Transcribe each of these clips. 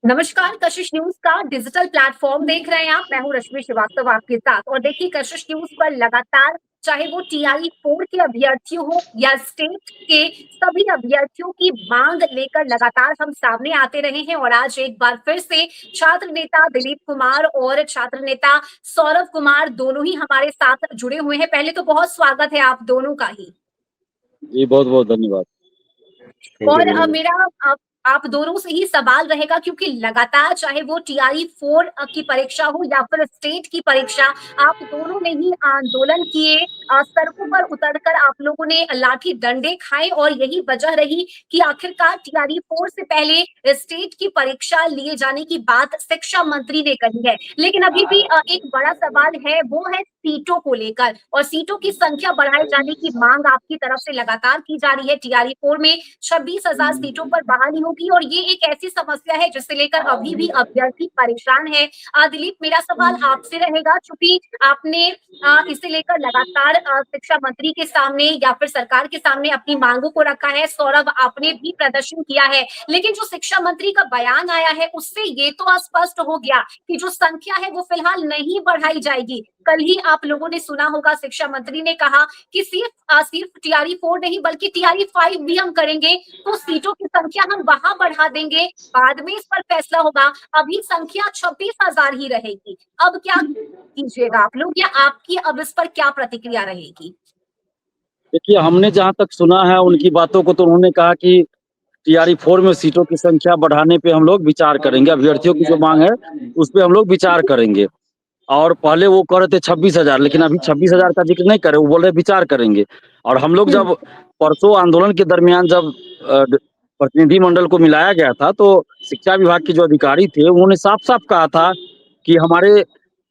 नमस्कार, कशिश न्यूज का digital platform देख रहे हैं आप। मैं हूं रश्मि श्रीवास्तव आपके साथ। और देखिए, कशिश न्यूज पर लगातार चाहे वो TRE 4 के अभ्यर्थियों हो या स्टेट के सभी अभ्यर्थियों की मांग लेकर लगातार हम सामने आते रहे हैं। और आज एक बार फिर से छात्र नेता दिलीप कुमार और छात्र नेता सौरभ कुमार दोनों ही हमारे साथ जुड़े हुए हैं। पहले तो बहुत स्वागत है आप दोनों का ही। जी, बहुत बहुत धन्यवाद। और मेरा आप दोनों से ही सवाल रहेगा, क्योंकि लगातार चाहे वो TRE 4 की परीक्षा हो या फिर स्टेट की परीक्षा, आप दोनों ने ही आंदोलन किए, सड़कों पर उतरकर आप लोगों ने लाठी डंडे खाए। और यही वजह रही कि आखिरकार TRE 4 से पहले स्टेट की परीक्षा लिए जाने की बात शिक्षा मंत्री ने कही है। लेकिन अभी भी एक बड़ा सवाल है, वो है सीटों को लेकर। और सीटों की संख्या बढ़ाए जाने की मांग आपकी तरफ से लगातार की जा रही है। TRE 4 में 26,000 सीटों पर बहाली होगी और ये एक ऐसी समस्या है जिसे लेकर अभी भी अभ्यर्थी परेशान है। दिलीप, मेरा सवाल आपसे रहेगा, चूंकि आपने इसे लेकर लगातार शिक्षा मंत्री के सामने या फिर सरकार के सामने अपनी मांगों को रखा है। सौरभ, आपने भी प्रदर्शन किया है, लेकिन जो शिक्षा मंत्री का बयान आया है उससे ये तो स्पष्ट हो गया कि जो संख्या है वो फिलहाल नहीं बढ़ाई जाएगी। कल ही आप लोगों ने सुना होगा, शिक्षा मंत्री ने कहा कि सिर्फ TRE 4 नहीं बल्कि TRE 5 भी हम करेंगे, तो सीटों की संख्या हम वहां बढ़ा देंगे, बाद में इस पर फैसला होगा। अभी संख्या 26,000 ही रहेगी। अब क्या कीजिएगा आप लोग, या आपकी अब इस पर क्या प्रतिक्रिया रहेगी? देखिए, हमने जहाँ तक सुना है उनकी बातों को, तो उन्होंने कहा कि TRE 4 में सीटों की संख्या बढ़ाने पे हम लोग विचार करेंगे। अभ्यर्थियों की जो मांग है उस पे हम लोग विचार करेंगे। और पहले वो कह रहे थे 26,000, लेकिन अभी 26,000 का जिक्र नहीं करे, वो बोल रहे विचार करेंगे। और हम लोग जब परसों आंदोलन के दरमियान जब प्रतिनिधि मंडल को मिलाया गया था, तो शिक्षा विभाग के जो अधिकारी थे उन्होंने साफ साफ कहा था कि हमारे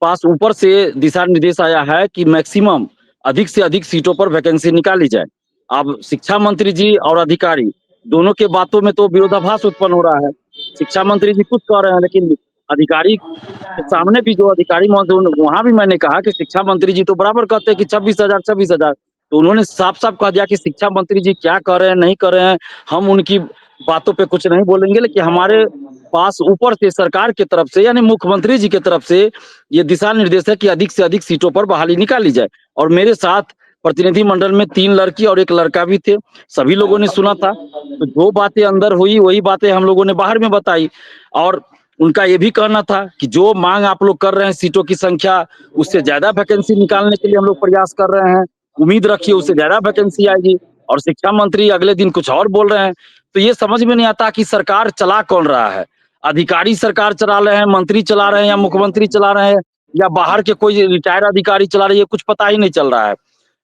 पास ऊपर से दिशा निर्देश आया है कि मैक्सिमम अधिक से अधिक सीटों पर वैकेंसी निकाली जाए। अब शिक्षा मंत्री जी और अधिकारी दोनों के बातों में तो विरोधाभास उत्पन्न हो रहा है। शिक्षा मंत्री जी कुछ कह रहे हैं, लेकिन अधिकारी के सामने भी जो अधिकारी मौजूद, वहां भी मैंने कहा कि शिक्षा मंत्री जी तो बराबर कहते हैं कि 26,000। तो उन्होंने साफ साफ कह दिया कि शिक्षा मंत्री जी क्या कर रहे हैं नहीं कर रहे हैं, हम उनकी बातों पे कुछ नहीं बोलेंगे, लेकिन हमारे पास ऊपर से सरकार की तरफ से यानी मुख्यमंत्री जी की तरफ से ये दिशा निर्देश है कि अधिक से अधिक सीटों पर बहाली निकाली जाए। और मेरे साथ प्रतिनिधि मंडल में 3 लड़की और 1 लड़का भी थे। सभी लोगों ने सुना था, तो जो बातें अंदर हुई वही बातें हम लोगों ने बाहर में बताई। और उनका ये भी कहना था कि जो मांग आप लोग कर रहे हैं सीटों की संख्या, उससे ज्यादा वैकेंसी निकालने के लिए हम लोग प्रयास कर रहे हैं, उम्मीद रखिए उससे ज्यादा वैकेंसी आएगी। और शिक्षा मंत्री अगले दिन कुछ और बोल रहे हैं। तो ये समझ में नहीं आता कि सरकार चला कौन रहा है। अधिकारी सरकार चला रहे हैं, मंत्री चला रहे हैं, या मुख्यमंत्री चला रहे हैं, या बाहर के कोई रिटायर्ड अधिकारी चला रहे हैं, कुछ पता ही नहीं चल रहा है।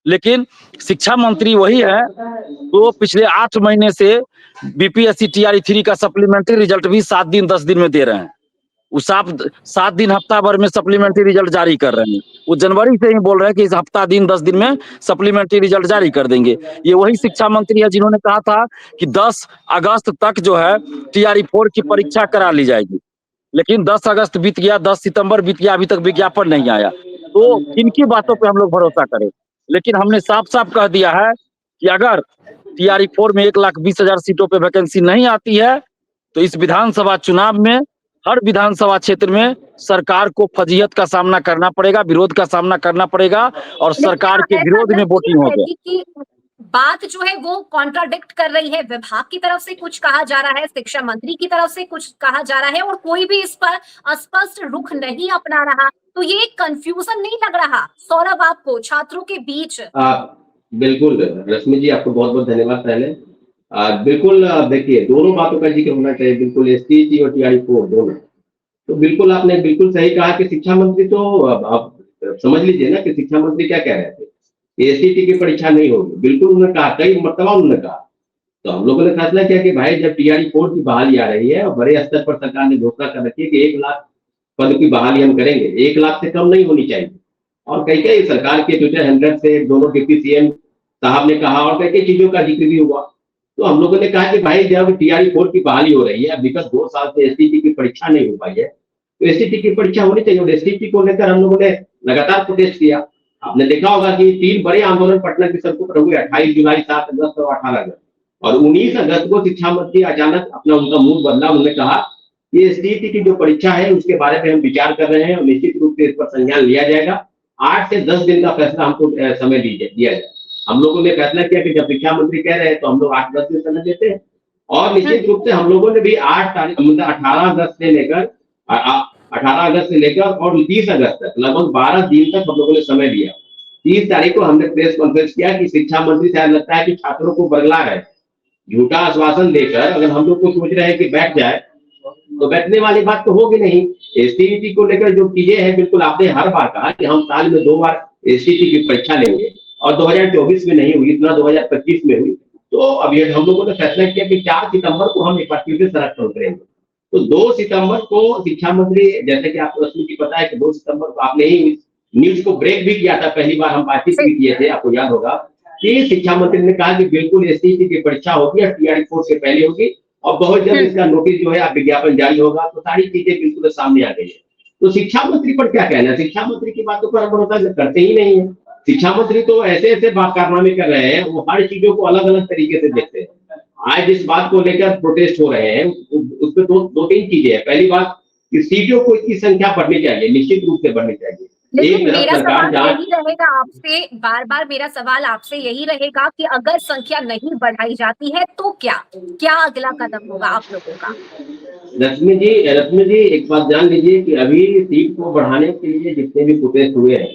लेकिन शिक्षा मंत्री वही है जो पिछले 8 महीने से BPSC TRE 3 का सप्लीमेंट्री रिजल्ट भी 7 दिन 10 दिन में दे रहे हैं। वो 7 दिन हफ्ता भर में सप्लीमेंट्री रिजल्ट जारी कर रहे हैं। वो जनवरी से ही बोल रहे हैं कि इस हफ्ता दिन 10 दिन में सप्लीमेंट्री रिजल्ट जारी कर देंगे। ये वही शिक्षा मंत्री है जिन्होंने कहा था कि 10 अगस्त तक जो है TRE 4 की परीक्षा करा ली जाएगी। लेकिन 10 अगस्त बीत गया, 10 सितंबर बीत गया, अभी तक विज्ञापन नहीं आया। तो किनकी बातों पे हम लोग भरोसा करें? लेकिन हमने साफ साफ कह दिया है कि अगर TRE 4 में 1,20,000 सीटों पे वैकेंसी नहीं आती है, तो इस विधानसभा चुनाव में हर विधानसभा क्षेत्र में सरकार को फजीहत का सामना करना पड़ेगा, विरोध का सामना करना पड़ेगा, और सरकार के विरोध में वोटिंग होगा। बात जो है वो कॉन्ट्राडिक्ट कर रही है। विभाग की तरफ से कुछ कहा जा रहा है, शिक्षा मंत्री की तरफ से कुछ कहा जा रहा है, और कोई भी इस पर स्पष्ट रुख नहीं अपना रहा। तो ये कंफ्यूजन नहीं लग रहा सौरभ आपको छात्रों के बीच? बिल्कुल रश्मि जी, आपको बहुत बहुत धन्यवाद। पहले बिल्कुल देखिए, दोनों बातों का जिक्र होना चाहिए, बिल्कुल ST और TRE 4 दोनों। तो बिल्कुल आपने बिल्कुल सही कहा कि शिक्षा मंत्री तो आप समझ लीजिए ना कि शिक्षा मंत्री क्या कह रहे थे, ST की परीक्षा नहीं होगी। बिल्कुल उन्होंने कहा, कई मरतबा उन्होंने कहा। तो हम लोगों ने फैसला किया कि भाई जब TRE 4 की बहाली आ रही है और बड़े स्तर पर सरकार ने घोषणा कर रखी है कि 1 लाख पद की बहाली हम करेंगे, 1 लाख से कम नहीं होनी चाहिए। और कई सरकार के ट्विटर हैंडल से दोनों डिप्टी CM साहब ने कहा, और कई चीजों का जिक्र भी हुआ। तो हम लोगों ने कहा कि भाई जब TRE 4 की बहाली हो रही है, विगत 2 साल से STT की परीक्षा नहीं हो पाई है, तो STT की परीक्षा होनी चाहिए। और STT को लेकर हम लोगों ने लगातार प्रोटेस्ट किया। आपने देखा होगा कि 3 बड़े आंदोलन पटना की सड़कों पर हुए, 28 जुलाई, 7 अगस्त और 18 अगस्त। और 19 अगस्त को शिक्षा मंत्री अचानक अपना उनका मूड बदला। उन्होंने कहा कि एसटीईटी की जो परीक्षा है उसके बारे में हम विचार कर रहे हैं और निश्चित रूप से इस पर संज्ञान लिया जाएगा। 8 से 10 दिन का फैसला हमको समय दिया जाए। हम लोगों ने फैसला किया कि जब शिक्षा मंत्री कह रहे हैं तो हम लोग 8-10 दिन समय देते हैं। और निश्चित रूप से हम लोगों ने भी 8 तारीख मतलब 18 अगस्त से लेकर 18 अगस्त से लेकर और 30 अगस्त तक लगभग 12 दिन तक हम लोगों ने समय दिया। 30 तारीख को हमने प्रेस कॉन्फ्रेंस किया कि शिक्षा मंत्री शायद लगता है कि छात्रों को बरगला रहे, झूठा आश्वासन देकर अगर हम लोग को सोच रहे हैं कि बैठ जाए तो बैठने वाली बात तो होगी नहीं। एसटीईटी को लेकर जो चीजें हैं, बिल्कुल आपने हर बार कहा कि हम साल में 2 बार एसटीईटी की परीक्षा लेंगे और 2024 में नहीं हुई, इतना 2025 में हुई। तो अभी हम लोगों ने फैसला किया कि 4 सितंबर को हम एक बार फिर से सड़क पर उतरेंगे। तो 2 सितंबर को शिक्षा मंत्री, जैसे कि आपको रश्मि जी पता है कि 2 सितंबर को आपने ही न्यूज को ब्रेक भी किया था, पहली बार हम बातचीत भी किए थे, आपको याद होगा कि शिक्षा मंत्री ने कहा कि बिल्कुल एसटीईटी की परीक्षा होगी और टीआरई 4 से पहले होगी और बहुत जल्द इसका नोटिस जो है विज्ञापन जारी होगा। तो सारी चीजें बिल्कुल सामने आ गई है। तो शिक्षा मंत्री पर क्या कहना है? शिक्षा मंत्री की बातों पर हम भरोसा करते ही नहीं है। शिक्षा मंत्री तो ऐसे ऐसे कारनामे कर रहे हैं, वो हर चीजों को अलग अलग तरीके से देखते हैं। आज जिस बात को लेकर प्रोटेस्ट हो रहे हैं उसमें दो तीन चीजें हैं। पहली बात कि सीटों को इसकी संख्या बढ़नी चाहिए, निश्चित रूप से बढ़नी चाहिए। लेकिन मेरा सवाल यही रहेगा आपसे, बार-बार मेरा सवाल आपसे यही रहेगा कि अगर संख्या नहीं बढ़ाई जाती है तो क्या अगला कदम होगा आप लोगों का? रश्मि जी एक बात जान लीजिए कि अभी सीट को बढ़ाने के लिए जितने भी प्रोटेस्ट हुए हैं,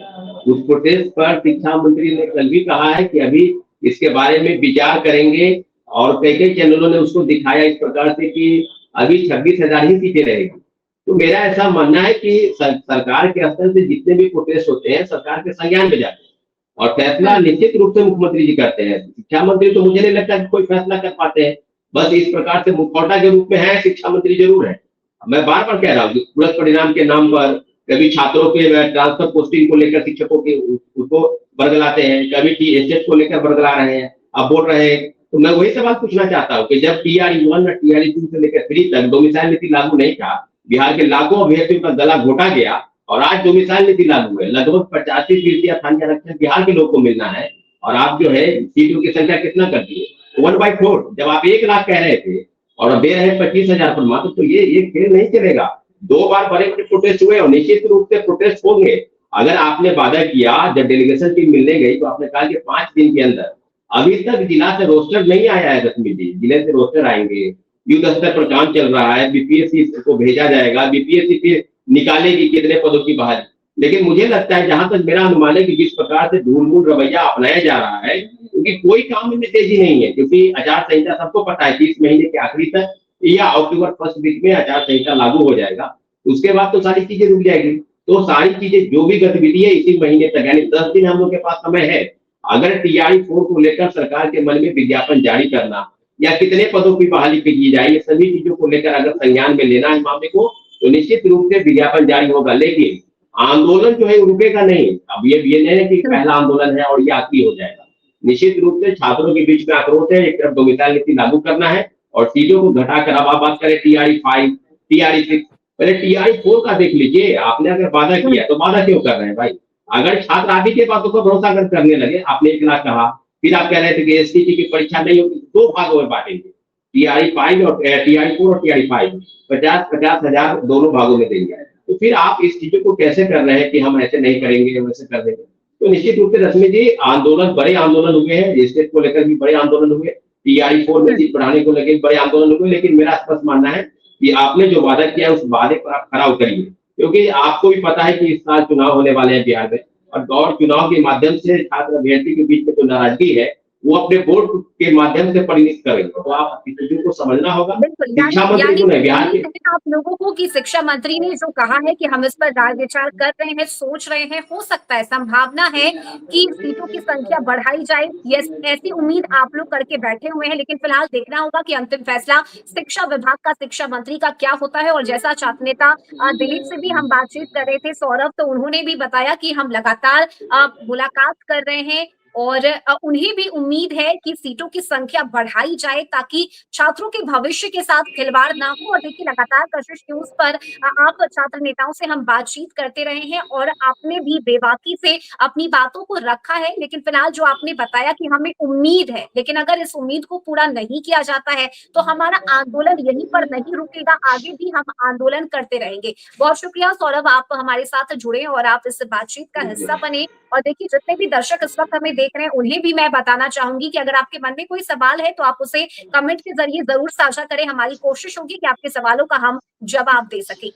उस प्रोटेस्ट पर शिक्षा मंत्री ने कल भी कहा है कि अभी इसके बारे में विचार करेंगे और कई चैनलों ने उसको दिखाया इस प्रकार से कि अभी 26,000 ही सीटें रहेगी। तो मेरा ऐसा मानना है कि सरकार के स्तर से जितने भी प्रोटेस्ट होते हैं सरकार के संज्ञान में जाते हैं और फैसला निश्चित रूप से मुख्यमंत्री जी करते हैं। शिक्षा मंत्री तो मुझे नहीं लगता कि कोई फैसला कर पाते हैं, बस इस प्रकार से मुखौटा के रूप में है, शिक्षा मंत्री जरूर है। मैं बार बार कह रहा हूँ उड़द परिणाम के नाम पर कभी छात्रों के ट्रांसफर पोस्टिंग को लेकर शिक्षकों के उसको बरगलाते हैं, कभी टीएचएस को लेकर बरगला रहे हैं, अब बोल रहे हैं। तो मैं वही सवाल पूछना चाहता हूँ कि जब टीआरई 1 और टीआरई 2 से लेकर 3 तक डोमिसाइल नीति लागू नहीं था, बिहार के लाखों अभ्यर्थियों का गला घोटा गया और आज डोमिसाइल नीति लागू है, लगभग 85% स्थानीय आरक्षण बिहार के लोग को मिलना है और आप जो है सीटों की संख्या कितना कर दी है 1/4। जब आप 1 लाख कह रहे थे और दे रहे 25,000 पर मात्र, तो ये खेल नहीं चलेगा। 2 बार बड़े बड़े प्रोटेस्ट हुए और निश्चित रूप से प्रोटेस्ट होंगे। अगर आपने वादा किया, जब डेलीगेशन टीम मिलने गई तो आपने कहा कि 5 दिन के अंदर, अभी तक जिला से रोस्टर नहीं आया है रश्मि जी, जिले से रोस्टर आएंगे, युद्ध स्तर पर काम चल रहा है, बीपीएससी को भेजा जाएगा, बीपीएससी फिर निकालेगी कितने पदों की बहाली। लेकिन मुझे लगता है जहां तक मेरा अनुमान है कि जिस प्रकार से ढूंढ रवैया अपनाया जा रहा है, क्योंकि कोई काम में तेजी नहीं है, क्योंकि आचार संहिता सबको पता है 30 महीने के आखिरी तक या अक्टूबर फर्स्ट वीक में आचार संहिता लागू हो जाएगा। उसके बाद तो सारी चीजें रुक जाएगी। तो सारी चीजें जो भी गतिविधि है इसी महीने तक, यानी 10 दिन हम लोग के पास समय है। अगर टीआरई 4 को लेकर सरकार के मन में विज्ञापन जारी करना या कितने पदों की बहाली की जाए, ये सभी चीजों को लेकर अगर संज्ञान में लेना है मामले को, तो निश्चित रूप से विज्ञापन जारी होगा। लेकिन आंदोलन जो है रुकेगा नहीं। अब ये नहीं है कि पहला आंदोलन है और ये आखिरी हो जाएगा। निश्चित रूप से छात्रों के बीच में आक्रोश है, एक तरफ डोमिसाइल नीति लागू करना है और सीटों को घटाकर, अब आप बात करें टीआरई 5, टीआरई 6, पहले टीआरई 4 का देख लीजिए। आपने अगर वादा किया तो वादा क्यों कर रहे हैं भाई? अगर छात्र आप ही के बातों पर भरोसा अगर करने लगे, आपने 1 लाख कहा, फिर आप कह रहे थे कि एसटीटी की परीक्षा नहीं होगी, 2 भागों में बांटेंगे, टीआरई 5 और टीआरई 4 और टीआरई 5, 50,000 दोनों भागों में देंगे। तो फिर आप इस चीजों को कैसे कर रहे हैं कि हम ऐसे नहीं करेंगे, वैसे कर देंगे? तो निश्चित रूप से रश्मि जी, आंदोलन, बड़े आंदोलन हुए हैं, स्टेट को लेकर भी बड़े आंदोलन हुए, टीआरई 4 में सीट बढ़ाने को लेकर बड़े आंदोलन हुए। लेकिन मेरा स्पष्ट मानना है कि आपने जो वादा किया उस वादे पर आप खरा उतरिए, क्योंकि आपको भी पता है कि इस साल चुनाव होने वाले हैं बिहार में और चुनाव के माध्यम से छात्र अभ्यर्थी के बीच में जो नाराजगी है वो अपने वोट के माध्यम से परिणित करेंगे। तो आप इस चीज को समझना होगा। शिक्षा मंत्री को नहीं, बिहार के आप लोगों को कि शिक्षा मंत्री ने जो कहा है कि हम इस पर राय विचार कर रहे हैं, सोच रहे हैं, हो सकता है, संभावना है कि सीटों की संख्या बढ़ाई जाए, ऐसी उम्मीद आप लोग करके बैठे हुए हैं। लेकिन फिलहाल देखना होगा कि अंतिम फैसला शिक्षा विभाग का, शिक्षा मंत्री का क्या होता है। और जैसा छात्र नेता दिलीप से भी हम बातचीत कर रहे थे, सौरभ, तो उन्होंने भी बताया कि हम लगातार मुलाकात कर रहे हैं, और उन्हें भी उम्मीद है कि सीटों की संख्या बढ़ाई जाए ताकि छात्रों के भविष्य के साथ खिलवाड़ ना हो। और देखिए लगातार कशिश न्यूज़ पर आप छात्र नेताओं से हम बातचीत करते रहे हैं और आपने भी बेबाकी से अपनी बातों को रखा है। लेकिन फिलहाल जो आपने बताया कि हमें उम्मीद है, लेकिन अगर इस उम्मीद को पूरा नहीं किया जाता है, तो हमारा आंदोलन यहीं पर नहीं रुकेगा, आगे भी हम आंदोलन करते रहेंगे। बहुत शुक्रिया सौरभ, आप हमारे साथ जुड़े और आप इस बातचीत का हिस्सा बने। और देखिए जितने भी दर्शक इस वक्त हमें देख रहे हैं, उन्हें भी मैं बताना चाहूंगी कि अगर आपके मन में कोई सवाल है तो आप उसे कमेंट के जरिए जरूर साझा करें। हमारी कोशिश होगी कि आपके सवालों का हम जवाब दे सकें।